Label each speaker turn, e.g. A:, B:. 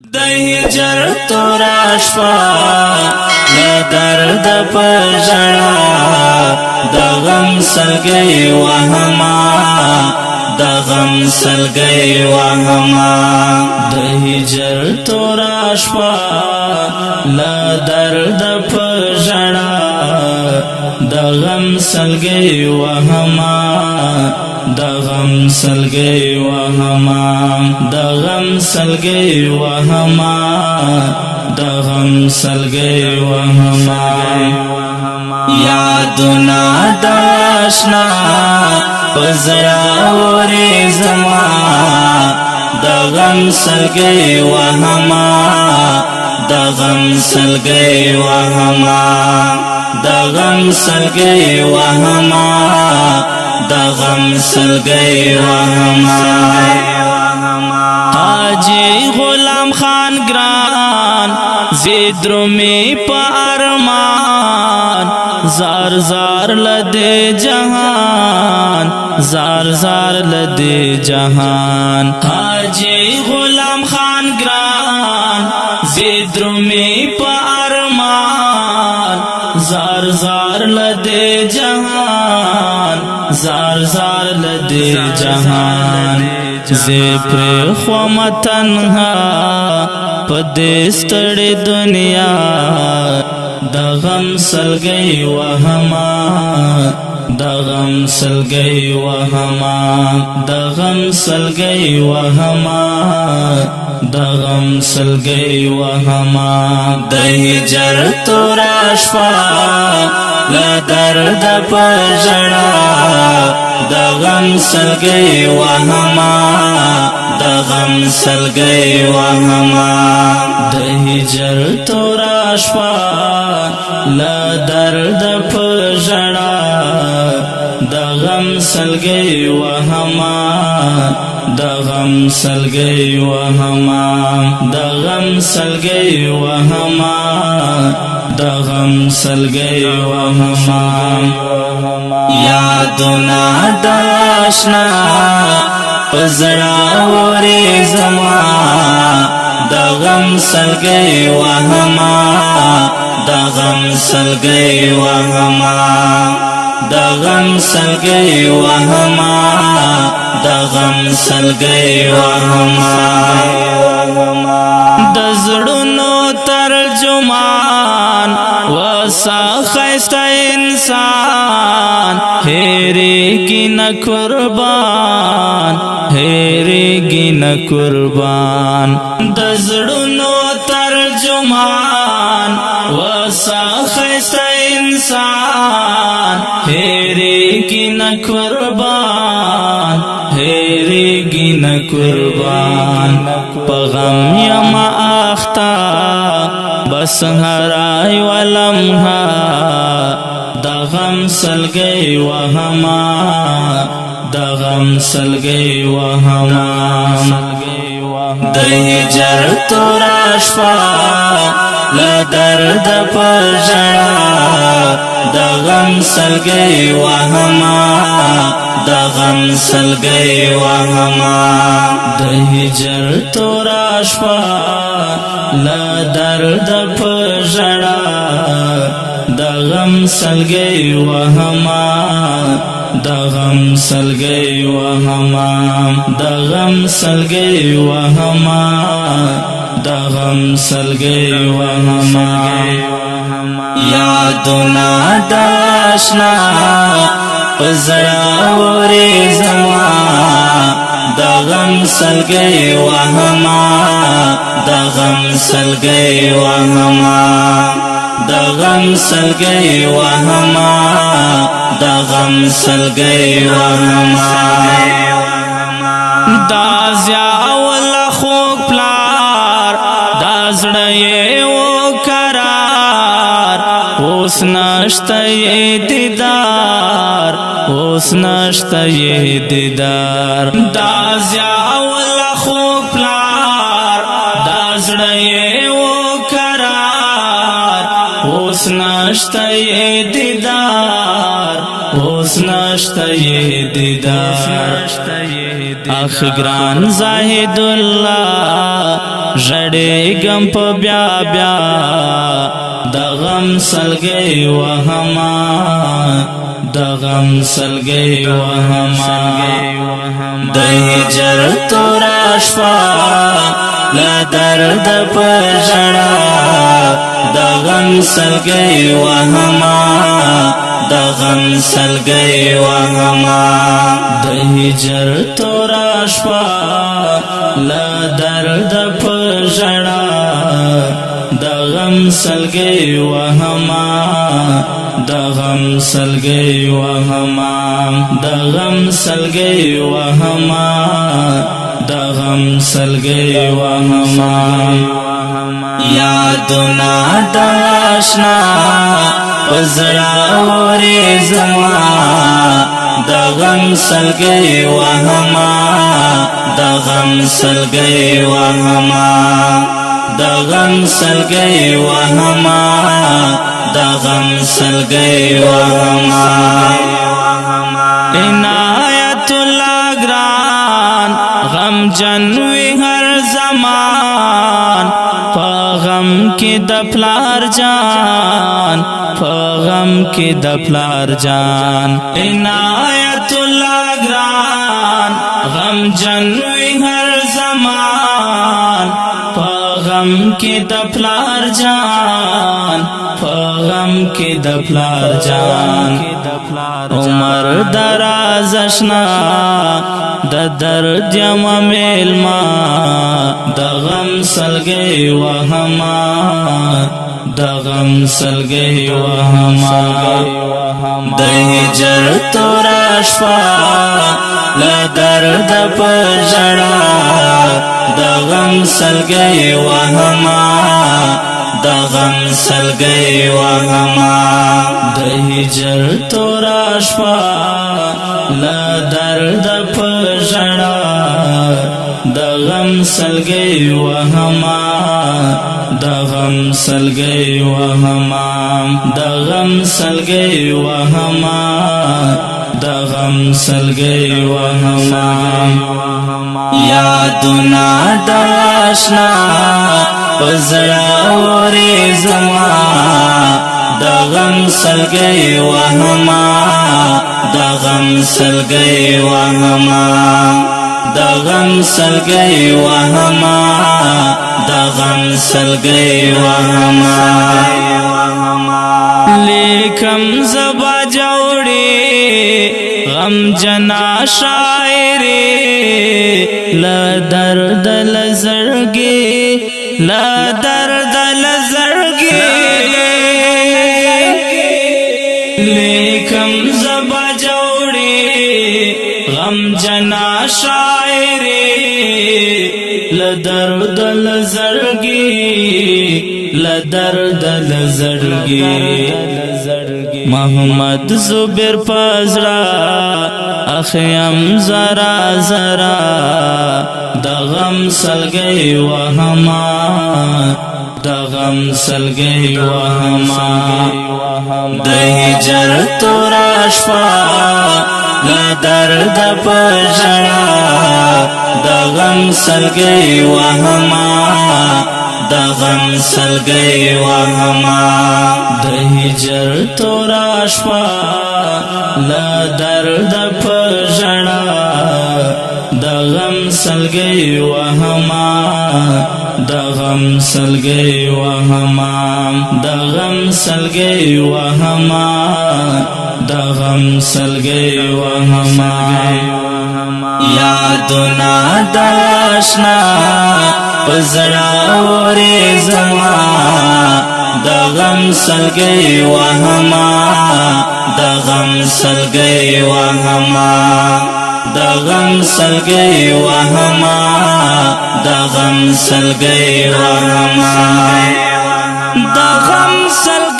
A: د هجر تورا شپه له درد په ژړا د غم سلګۍ وهما د غم سلګۍ وهما د هجر تورا شپه له درد په ژړا د غم سلګۍ وهما د غم سلګۍ وهما د غم سلګۍ وهما د غم سلګۍ وهما یادونه د آشنا پزړه ورې زما د غم سلګۍ وهما د غم سلګۍ وهما د غم سلګۍ وهما د غم سلګۍ وهما حاجی غلام خان ګران زیدرو می په ارمان زار زار لدې جهان زار زار لدې جهان حاجی غلام خان ګران زیدرو می په ارمان زار زار لدې جهان زار زار لدې جهان زه پر خوم تنها پدې ستړې دنیا د غم سلګۍ وهما د غم سلګۍ وهما د غم سلګۍ وهما د غم سلګۍ وهما د هجر تورا شپه له درد په ژړا د غم سلګۍ وهما د غم سلګۍ وهما د هجر تورا شپه له درد په ژړا د غم سلګۍ وهما د غم سلګۍ وهما د غم سلګۍ وهما د غم سلګۍ وهما یادونه د آشنا پزړه ورې زما د غم سلګۍ وهما د غم سلګۍ وهما د غم سلګۍ وهما د غم سلګۍ وهما د زړونو ترجمان وسا خسته انسان هېرېږي نه قربان هېرېږي نه قربان د زړونو ترجمان وسا خسته انسان هېرېږي نه قربان هېرېږي نه قربان په غم یم اخته بس هرای و لمحه د غم سلګۍ وهما د غم سلګۍ وهما د هجر تورا شپه له درد په ژړا د غم سلګۍ وهما د غم سلګۍ وهما د هجر تورا شپه له درد په ژړا د غم سلګۍ وهما د غم سلګۍ وهما د غم سلګۍ وهما د غم سلګۍ وهما یادونه د آشنا پزړه ورې زما د غم سلګۍ وهما د غم سلګۍ وهما د غم سلګۍ وهما د غم سلګۍ وهما دا زیاول خو پلار دا زړه یې وقرار اوس نشته یې دیدار اوس نشته یې دیدار دا زیاول خو پلار دا زړه یې وقرار اوس نشته یې دیدار اوس نشته یې دیدار اخ گران زاهد الله ژړېږم په بیا بیا د غم سلګۍ وهما د غم سلګۍ وهما د هجر توره شپه له درده په ژړا د غم سلګۍ وهما د غم سلګۍ وهما د هجر توره شپه له درده په ژړا د غم سلګۍ وهما د غم سلګۍ وهما د غم سلګۍ وهما د غم سلګۍ وهما یادونه د آشنا په زړه ورېږما د غم سلګۍ وهما د غم سلګۍ وهما د غم سلګۍ وهما د غم سلګۍ وهما عنایت الله ګران غم جنوي هر زمان په غم کې د پلار جان په غم کې د پلار جان عنایت الله ګران غم جنوي هر زمان په غم کې د پلار جان په غم کې د پلار جان عمر دراز اشنا د درد یم میلما د غم سلګۍ وهما د غم سلګۍ وهما د هجر توره شپه له درده په ژړا د غم سلګۍ وهما د غم سلګۍ وهما د هجر توره شپه له درده په ژړا د غم سلګۍ وهما د غم سلګۍ وهما د غم سلګۍ وهما د غم سلګۍ وهما یادونه د آشنا په زړه ورېږما د غم سلګۍ وهما د غم سلګۍ وهما د غم سلګۍ وهما د غم سلګۍ وهما لیکم زبا جوړې غم جنا شاعرې ل درد لزړګي ل درد لزړګي لیکم زبا جوړې غم جنا شاعرې ل درد لزړګي ل درد لزړګي محمد زبیر پزړه اخیم زرا زرا د غم سلګۍ وهما د غم سلګۍ وهما د هجر توره شپه له درده په ژړا د غم سلګۍ وهما د غم سلګۍ وهما د هجر توره شپه له درده په ژړا د غم سلګۍ وهما د غم سلګۍ وهما د غم سلګۍ وهما د غم سلګۍ وهما یادونه د آشنا په زړه ورېږما د غم سلګۍ وهما د غم سلګۍ وهما د غم سلګۍ وهما د غم سلګۍ وهما د غم سلګۍ